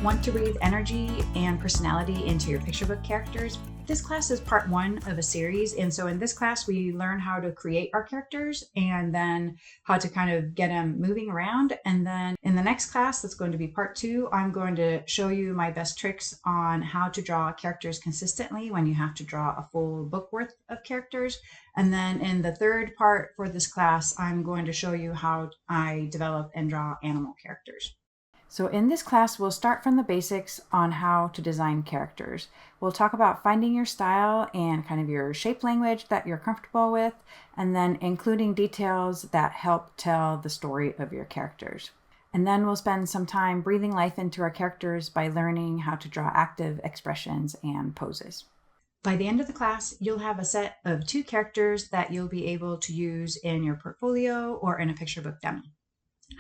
Want to breathe energy and personality into your picture book characters? This class is part one of a series, and so in this class we learn how to create our characters and then how to kind of get them moving around. And then in the next class, that's going to be part two, I'm going to show you my best tricks on how to draw characters consistently when you have to draw a full book worth of characters. And then in the third part for this class, I'm going to show you how I develop and draw animal characters. So in this class, we'll start from the basics on how to design characters. We'll talk about finding your style and kind of your shape language that you're comfortable with, and then including details that help tell the story of your characters. And then we'll spend some time breathing life into our characters by learning how to draw active expressions and poses. By the end of the class, you'll have a set of 2 characters that you'll be able to use in your portfolio or in a picture book demo.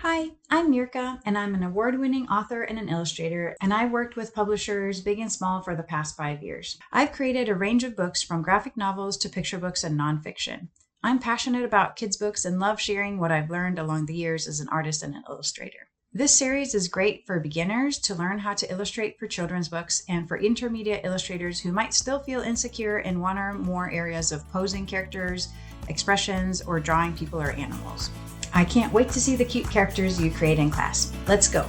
Hi, I'm Mirka, and I'm an award-winning author and an illustrator, and I've worked with publishers big and small for the past 5 years. I've created a range of books from graphic novels to picture books and nonfiction. I'm passionate about kids' books and love sharing what I've learned along the years as an artist and an illustrator. This series is great for beginners to learn how to illustrate for children's books and for intermediate illustrators who might still feel insecure in one or more areas of posing characters, expressions, or drawing people or animals. I can't wait to see the cute characters you create in class. Let's go!